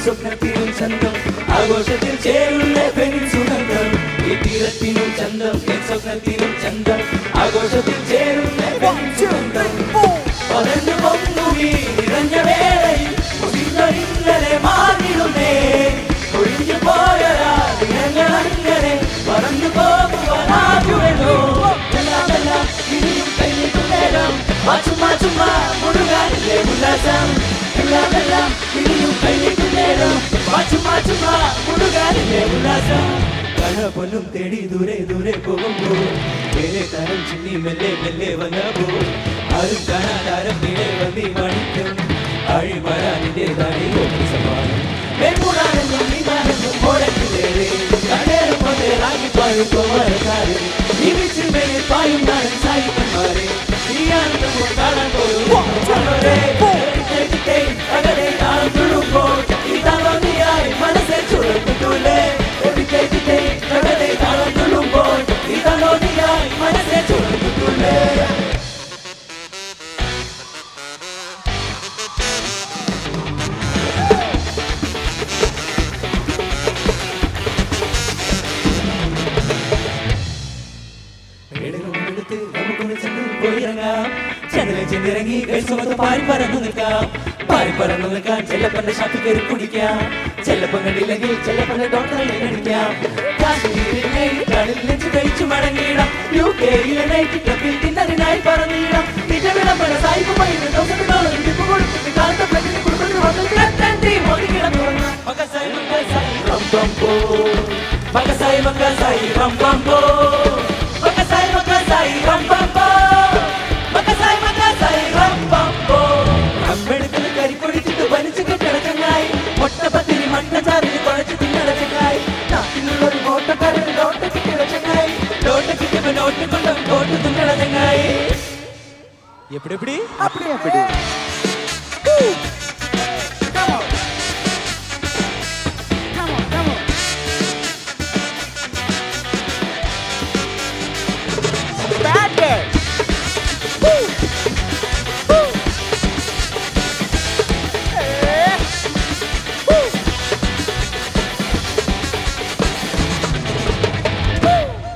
സ്വപ്നത്തിനും ചന്തം ആഘോഷത്തിൽ ചേരുന്ന പെരും സുഗന്ധം ഈ തീരത്തിനും ചന്തം സ്വപ്നത്തിനും ചന്തം ആഘോഷത്തിൽ ചേരുന്ന പെരും സുഗന്ധം പതഞ്ഞു പൊങ്ങുമീ നിറഞ്ഞ വേളയിൽ മുടിഞ്ഞൊരിന്നലെ മാറിടുന്നേ ഒഴിഞ്ഞു പോയൊരാ ദിനങ്ങൾ അങ്ങനെ പറന്നു പോകുവാനാകുമല്ലോ എല്ലാം ഇനിയും കഴിഞ്ഞിട്ടും നേരം ചുമ്മാ ചുമ്മാ മുഴുകാനില്ലേ ഉല്ലാസം എല്ലാം ഇനിയും കഴിഞ്ഞിട്ടും നേരം ചുമ്മാ മുഴുകാനില്ലേ ഉല്ലാസം കഴപ്പൊന്നും തേടി ദൂരെ ദൂരെ പോകുമ്പോൾ വേറെ തരം ചിന്നി മെല്ലെ മെല്ലെ വന്നപ്പോ ആരും കാണാതാരം നീളെ വന്നി മണിക്കും ആഴി വരാനിന്റെ താഴെ സമാനം മേൽമൂടാനെന്നും നീമാനെന്നും ഓടക്കില്ലേറെ കണ്ണേറും പോലെ റാങ്ങി പായും കോമരക്കാരെ ജീവിച്ചിൽ മേലെ പായും നാടൻ സായിക്കന്മാരെ ഈ ആനന്ദം കാണാൻ പോലും അകലെ താളം തുള്ളുമ്പോൾ ഈ തലോനിയായി മനസ്സെ ചുഴപ്പിട്ടൂലേ അകലെ താളം തുള്ളുമ്പോൾ ഈ തലോനിയായി മനസ്സെ ചുഴപ്പിട്ടൂലേ ചെന്നിറങ്ങി പാരി പറന്നു നിൽക്കാം ചെല്ലപ്പന്റെ ഷാപ്പിൽ കയറി കുടിക്കാം ചെല്ലപ്പം കണ്ടില്ലെങ്കിൽ ചെല്ലപ്പന്റെ ഡോക്ടറെ കടിക്കാം കാശ്മീരിൽ കഴിച്ചു മടങ്ങിയിടാം UK-യിലെ നൈറ്റ് ക്ലബിൽ ഡിന്നറിനായി പറഞ്ഞിടാം വിളംബര സായിപ്പുമായി കൊടുത്തിട്ട് കാലത്തെ പ്രകൃതി കുടുംബത്തിൽ കരിക്കൊടിച്ചിട്ട് വലിച്ചു കിടച്ചങ്ങായി ഒട്ടപ്പത്തിരി മണ്ണച്ചാറിൽ കുഴച്ച് തിന്നടച്ചങ്ങായി നാട്ടിലുള്ളൊരു ഓട്ടക്കാരൻ ലോട്ടക്ക് കിടച്ചങ്ങായി ലോട്ട കിട്ടിയപ്പോ നോട്ട് കൊണ്ടും കോട്ട് തിന്നടച്ചങ്ങായി എപ്പിടി